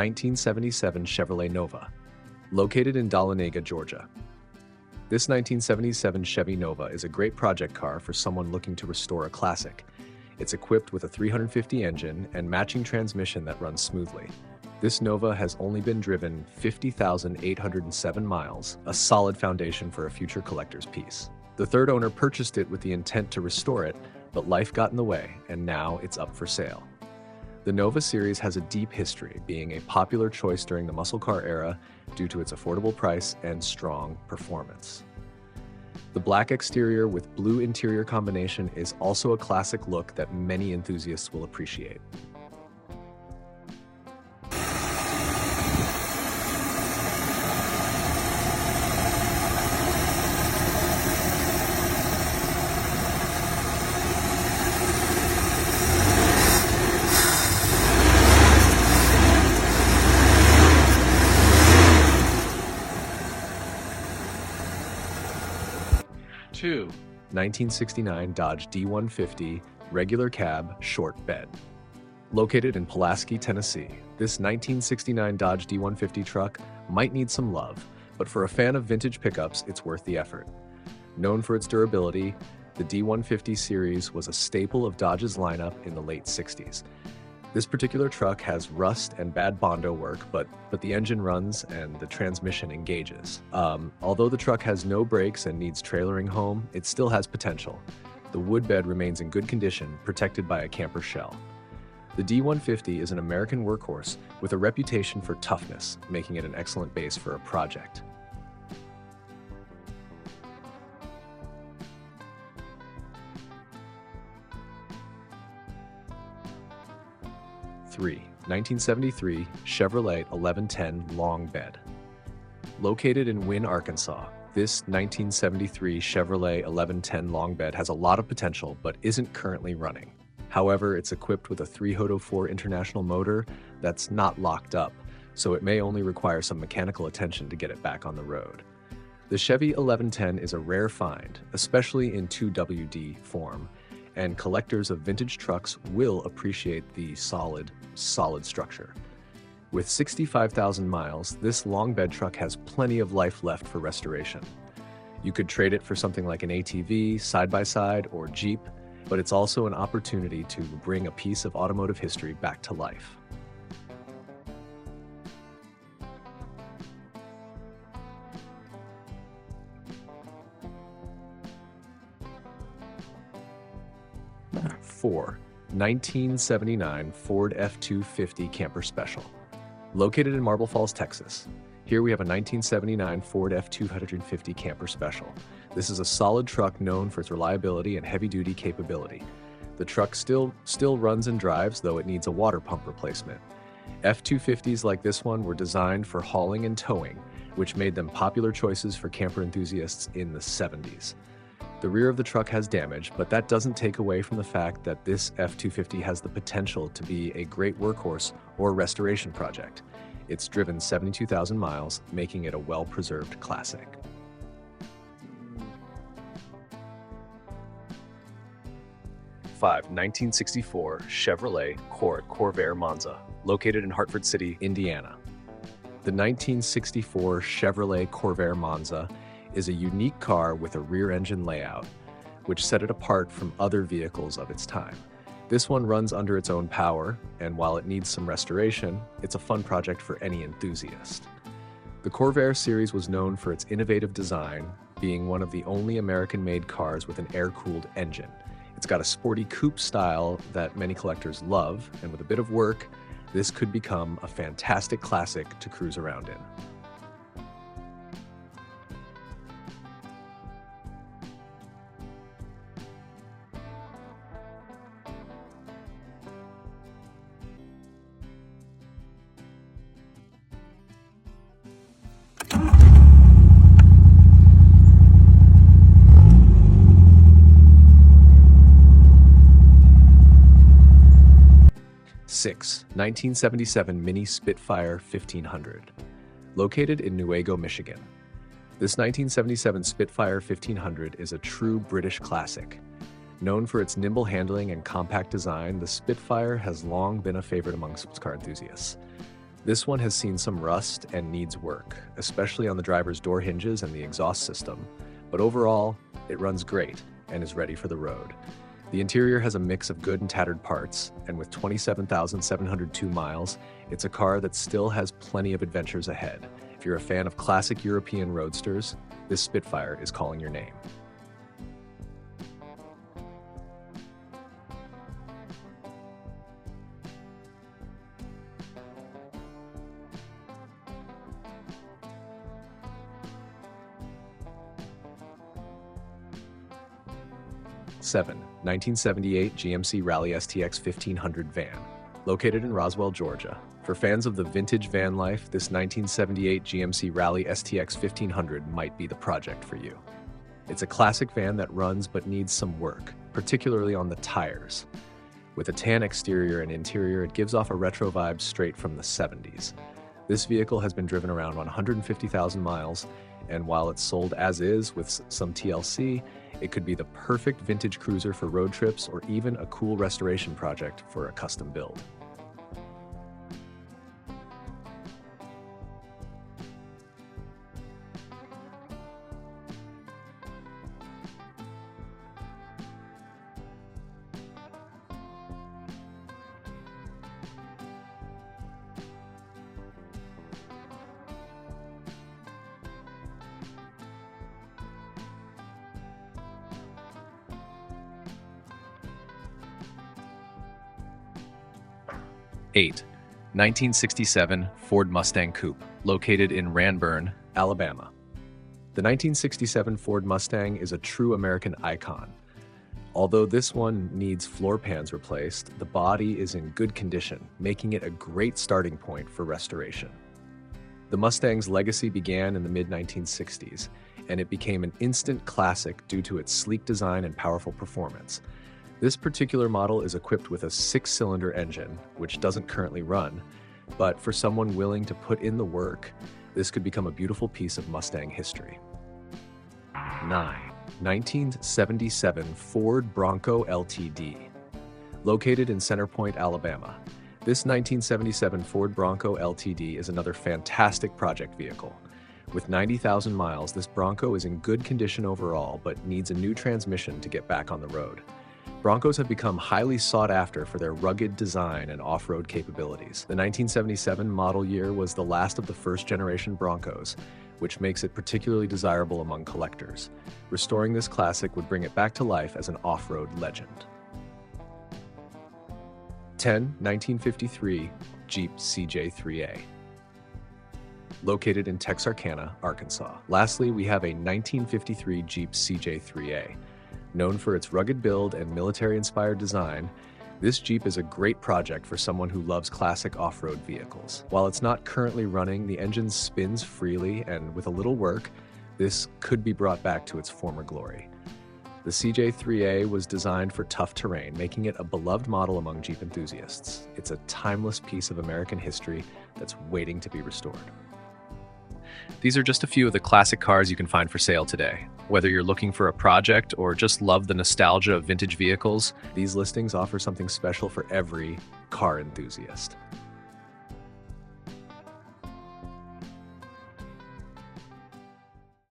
1977 Chevrolet Nova, located in Dahlonega, Georgia. This 1977 Chevy Nova is a great project car for someone looking to restore a classic. It's equipped with a 350 engine and matching transmission that runs smoothly. This Nova has only been driven 50,807 miles, a solid foundation for a future collector's piece. The third owner purchased it with the intent to restore it, but life got in the way, and now it's up for sale. The Nova series has a deep history, being a popular choice during the muscle car era due to its affordable price and strong performance. The black exterior with blue interior combination is also a classic look that many enthusiasts will appreciate. Two, 1969 Dodge D150 regular cab short bed. Located in Pulaski, Tennessee, this 1969 Dodge D150 truck might need some love, but for a fan of vintage pickups, it's worth the effort. Known for its durability, the D150 series was a staple of Dodge's lineup in the late 60s. This particular truck has rust and bad Bondo work, but the engine runs and the transmission engages. Although the truck has no brakes and needs trailering home, it still has potential. The wood bed remains in good condition, protected by a camper shell. The D150 is an American workhorse with a reputation for toughness, making it an excellent base for a project. Three, 1973 Chevrolet 1110 long bed. Located in Wynne, Arkansas, this 1973 Chevrolet 1110 long bed has a lot of potential but isn't currently running. However, it's equipped with a 304 International motor that's not locked up, so it may only require some mechanical attention to get it back on the road. The Chevy 1110 is a rare find, especially in 2WD form, and collectors of vintage trucks will appreciate the solid structure. With 65,000 miles, this long bed truck has plenty of life left for restoration. You could trade it for something like an ATV, side-by-side, or Jeep, but it's also an opportunity to bring a piece of automotive history back to life. Four, 1979 Ford F-250 Camper Special. Located in Marble Falls, Texas. Here we have a 1979 Ford F-250 Camper Special. This is a solid truck known for its reliability and heavy-duty capability. The truck still runs and drives, though it needs a water pump replacement. F-250s like this one were designed for hauling and towing, which made them popular choices for camper enthusiasts in the 70s. The rear of the truck has damage, but that doesn't take away from the fact that this F-250 has the potential to be a great workhorse or restoration project. It's driven 72,000 miles, making it a well-preserved classic. Five, 1964 Chevrolet Corvair Monza, located in Hartford City, Indiana. The 1964 Chevrolet Corvair Monza is a unique car with a rear-engine layout, which set it apart from other vehicles of its time. This one runs under its own power, and while it needs some restoration, it's a fun project for any enthusiast. The Corvair series was known for its innovative design, being one of the only American-made cars with an air-cooled engine. It's got a sporty coupe style that many collectors love, and with a bit of work, this could become a fantastic classic to cruise around in. Six, 1977 Mini Spitfire 1500. Located in Newaygo, Michigan. This 1977 Spitfire 1500 is a true British classic. Known for its nimble handling and compact design, the Spitfire has long been a favorite among sports car enthusiasts. This one has seen some rust and needs work, especially on the driver's door hinges and the exhaust system, but overall, it runs great and is ready for the road. The interior has a mix of good and tattered parts, and with 27,702 miles, it's a car that still has plenty of adventures ahead. If you're a fan of classic European roadsters, this Spitfire is calling your name. Seven, 1978 GMC Rally STX 1500 van, located in Roswell, Georgia. For fans of the vintage van life, this 1978 GMC Rally STX 1500 might be the project for you. It's a classic van that runs but needs some work, particularly on the tires. With a tan exterior and interior, it gives off a retro vibe straight from the 70s. This vehicle has been driven around 150,000 miles, and while it's sold as is with some TLC, it could be the perfect vintage cruiser for road trips or even a cool restoration project for a custom build. Eight, 1967 Ford Mustang Coupe, located in Ranburne, Alabama. The 1967 Ford Mustang is a true American icon. Although this one needs floor pans replaced, the body is in good condition, making it a great starting point for restoration. The Mustang's legacy began in the mid-1960s, and it became an instant classic due to its sleek design and powerful performance. This particular model is equipped with a 6-cylinder engine, which doesn't currently run, but for someone willing to put in the work, this could become a beautiful piece of Mustang history. 9. 1977 Ford Bronco LTD. Located in Center Point, Alabama, this 1977 Ford Bronco LTD is another fantastic project vehicle. With 90,000 miles, this Bronco is in good condition overall, but needs a new transmission to get back on the road. Broncos have become highly sought after for their rugged design and off-road capabilities. The 1977 model year was the last of the first-generation Broncos, which makes it particularly desirable among collectors. Restoring this classic would bring it back to life as an off-road legend. 10. 1953 Jeep CJ3A. Located in Texarkana, Arkansas. Lastly, we have a 1953 Jeep CJ3A. Known for its rugged build and military-inspired design, this Jeep is a great project for someone who loves classic off-road vehicles. While it's not currently running, the engine spins freely, and with a little work, this could be brought back to its former glory. The CJ3A was designed for tough terrain, making it a beloved model among Jeep enthusiasts. It's a timeless piece of American history that's waiting to be restored. These are just a few of the classic cars you can find for sale today. Whether you're looking for a project or just love the nostalgia of vintage vehicles, these listings offer something special for every car enthusiast.